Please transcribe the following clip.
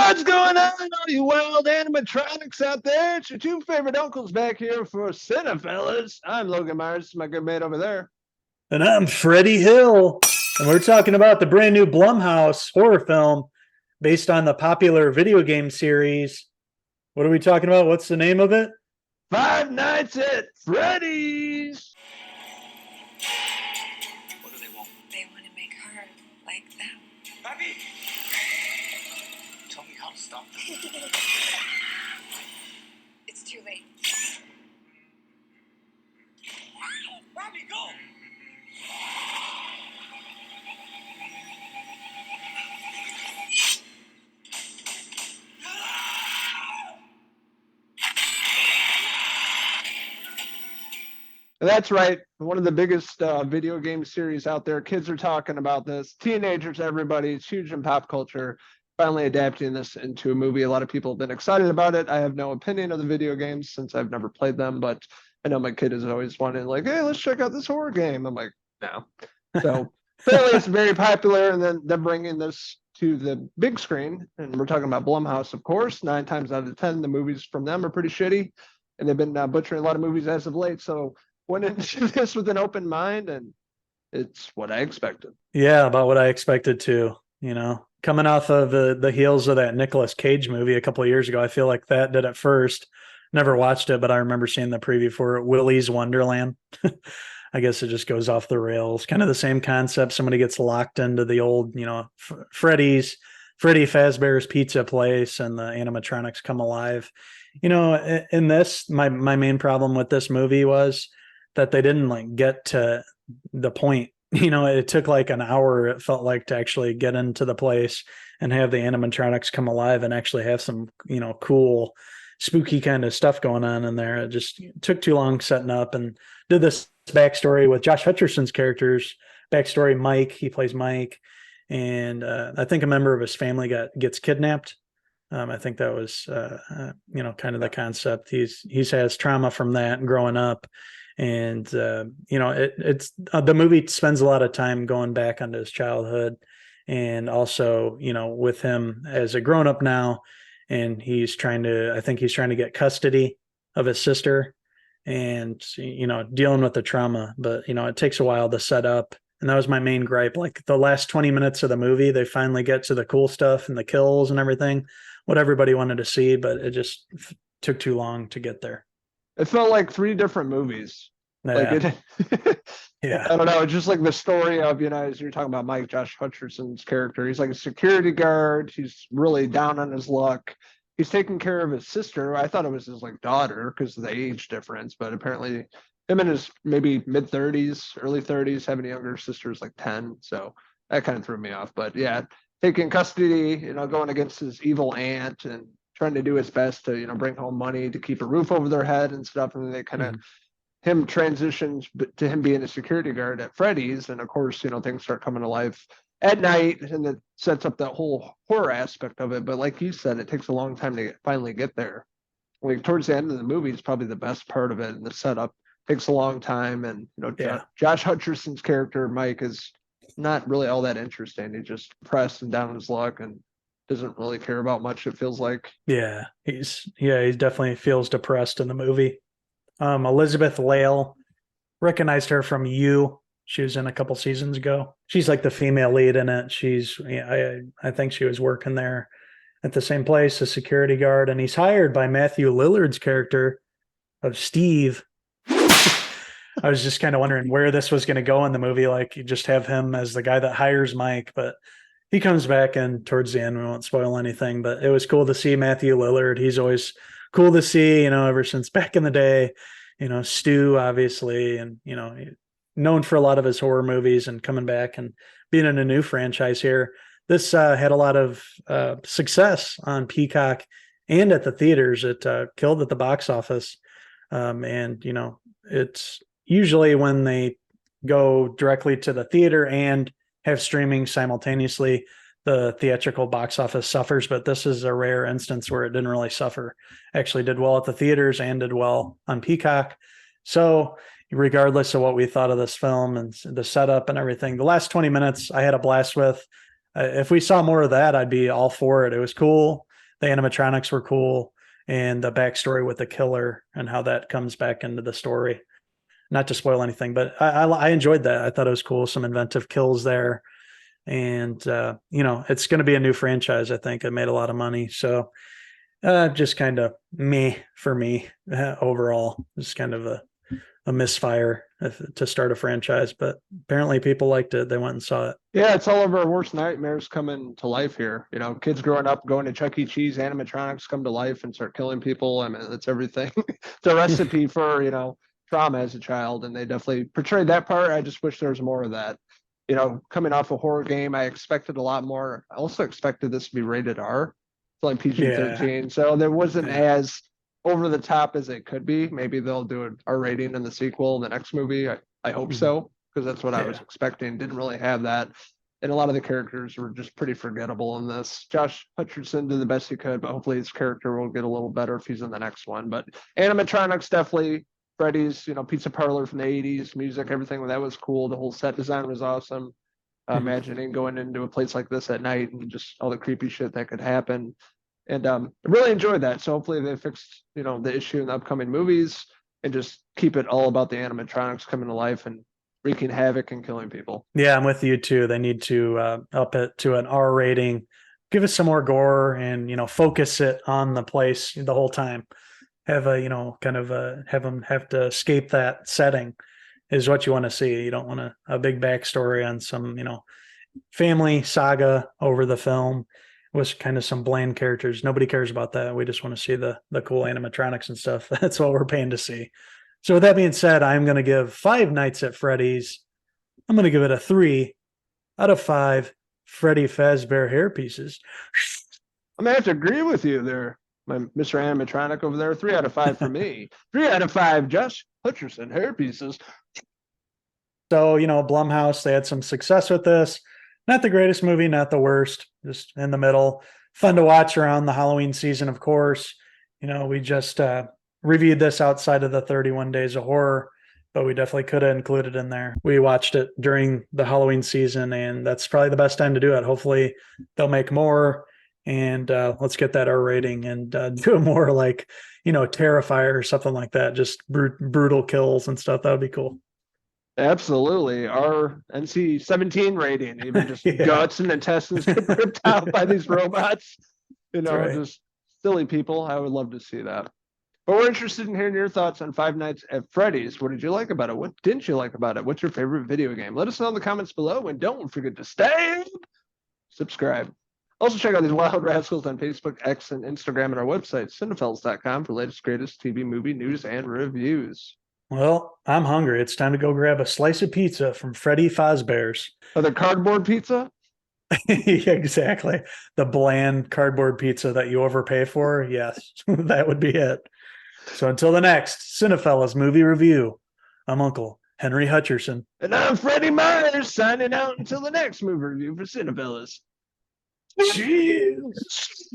What's going on, all you wild animatronics out there? It's your two favorite uncles back here for Cinephellas. I'm Logan Myers, my good mate over there. And I'm Freddie Hill. And we're talking about the brand new Blumhouse horror film based on the popular video game series. What are we talking about? What's the name of it? Five Nights at Freddy's. What do they want? They want to make her like them. Bobby! Tell me how to stop them. It's too late. Bobby, go! That's right. One of the biggest video game series out there. Kids are talking about this. Teenagers, everybody. It's huge in pop culture. Finally adapting this into a movie. A lot of people have been excited about it. I have no opinion of the video games since I've never played them, but I know my kid is always wanting like, hey, let's check out this horror game. I'm like, no. So apparently it's very popular, and then them bringing this to the big screen, and we're talking about Blumhouse, of course. 9 times out of 10, the movies from them are pretty shitty, and they've been butchering a lot of movies as of late. So went into this with an open mind, and it's what I expected. Yeah, about what I expected too. You know, coming off of the heels of that Nicolas Cage movie a couple of years ago, I feel like that did it first. Never watched it, but I remember seeing the preview for it, Willy's Wonderland. I guess it just goes off the rails. Kind of the same concept. Somebody gets locked into the old, Freddy FAZBEAR'S pizza place, and the animatronics come alive. You know, in this, my main problem with this movie was that they didn't like get to the point. You know, it took like an hour, it felt like, to actually get into the place and have the animatronics come alive and actually have some, cool, spooky kind of stuff going on in there. It just took too long setting up, and did this backstory with Josh Hutcherson's character's backstory. Mike, he plays Mike, and I think a member of his family gets kidnapped. I think that was, kind of the concept. He's has trauma from that and growing up. And, it's the movie spends a lot of time going back onto his childhood, and also, with him as a grown up now, and I think he's trying to get custody of his sister, and, dealing with the trauma, but, it takes a while to set up. And that was my main gripe. Like the last 20 minutes of the movie, they finally get to the cool stuff and the kills and everything, what everybody wanted to see, but it just took too long to get there. It felt like 3 different movies. Yeah. Yeah. I don't know. It's just like the story of, as you're talking about Josh Hutcherson's character. He's like a security guard. He's really down on his luck. He's taking care of his sister. I thought it was his like daughter because of the age difference, but apparently him in his maybe mid-30s, early 30s, having a younger sister is like 10. So that kind of threw me off. But yeah, taking custody, going against his evil aunt and trying to do his best to, bring home money to keep a roof over their head and stuff. And then they kind of, him transitions to him being a security guard at Freddy's. And of course, things start coming to life at night, and it sets up that whole horror aspect of it. But like you said, it takes a long time to finally get there. Like towards the end of the movie is probably the best part of it. And the setup takes a long time. And, Josh Hutcherson's character, Mike, is not really all that interesting. He's just depressed and down on his luck and doesn't really care about much, it feels like. He definitely feels depressed in the movie. Elizabeth Lale, recognized her from You. She was in a couple seasons ago. She's like the female lead in it. I think she was working there at the same place, a security guard, and he's hired by Matthew Lillard's character of Steve. I was just kind of wondering where this was going to go in the movie. Like, you just have him as the guy that hires Mike, but he comes back in towards the end. We won't spoil anything, but it was cool to see Matthew Lillard. He's always cool to see, ever since back in the day, Stu, obviously, and, known for a lot of his horror movies, and coming back and being in a new franchise here. This had a lot of success on Peacock and at the theaters. It killed at the box office. And, it's usually when they go directly to the theater and have streaming simultaneously, the theatrical box office suffers, but this is a rare instance where it didn't really suffer. Actually did well at the theaters and did well on Peacock. So regardless of what we thought of this film and the setup and everything, the last 20 minutes I had a blast with. If we saw more of that, I'd be all for it. It was cool. the animatronics were cool, and the backstory with the killer and how that comes back into the story. Not to spoil anything, but I enjoyed that. I thought it was cool. Some inventive kills there. And, it's going to be a new franchise. I think it made a lot of money. So just kind of meh for me overall. It's kind of a misfire to start a franchise, but apparently people liked it. They went and saw it. Yeah, it's all of our worst nightmares coming to life here. Kids growing up, going to Chuck E. Cheese, animatronics come to life and start killing people. I mean, it's everything. It's a recipe for, trauma as a child, and they definitely portrayed that part. I just wish there was more of that. Coming off a horror game, I expected a lot more. I also expected this to be rated R. It's like PG-13. So there wasn't as over the top as it could be. Maybe they'll do an R rating in the sequel, the next movie. I hope so, because that's what I was expecting. Didn't really have that. And a lot of the characters were just pretty forgettable in this. Josh Hutcherson did the best he could, but hopefully his character will get a little better if he's in the next one. But animatronics, definitely. Freddy's, pizza parlor from the 80s, music, everything that was cool. The whole set design was awesome. Imagining going into a place like this at night and just all the creepy shit that could happen. And I really enjoyed that. So hopefully they fixed, the issue in the upcoming movies and just keep it all about the animatronics coming to life and wreaking havoc and killing people. Yeah, I'm with you too. They need to up it to an R rating, give us some more gore, and focus it on the place the whole time. Have a have them have to escape that setting is what you want to see. You don't want a big backstory on some family saga over the film with kind of some bland characters. Nobody cares about that. We just want to see the cool animatronics and stuff. That's what we're paying to see. So with that being said, I'm going to give Five Nights at Freddy's. I'm going to give it a 3 out of 5 Freddy Fazbear hair pieces. I'm gonna have to agree with you there, my Mr. Animatronic over there. 3 out of 5 for me. 3 out of 5 Josh Hutcherson hair pieces. So, Blumhouse, they had some success with this. Not the greatest movie, not the worst, just in the middle. Fun to watch around the Halloween season, of course. We just reviewed this outside of the 31 Days of Horror, but we definitely could have included in there. We watched it during the Halloween season, and that's probably the best time to do it. Hopefully they'll make more. And let's get that R rating and do a more like, Terrifier or something like that. Just brutal kills and stuff. That would be cool. Absolutely. Our NC-17 rating, even just guts and intestines get ripped out by these robots. Just silly people. I would love to see that. But we're interested in hearing your thoughts on Five Nights at Freddy's. What did you like about it? What didn't you like about it? What's your favorite video game? Let us know in the comments below, and don't forget to stay subscribe. Also, check out these wild rascals on Facebook, X, and Instagram, and our website, Cinephellas.com, for latest, greatest TV, movie news, and reviews. Well, I'm hungry. It's time to go grab a slice of pizza from Freddy FAZBEAR'S. Are there cardboard pizza? Exactly. The bland cardboard pizza that you overpay for. Yes, that would be it. So until the next Cinephellas movie review, I'm Uncle Henry Hutcherson. And I'm Freddie Myers, signing out until the next movie review for Cinephellas. Cheers.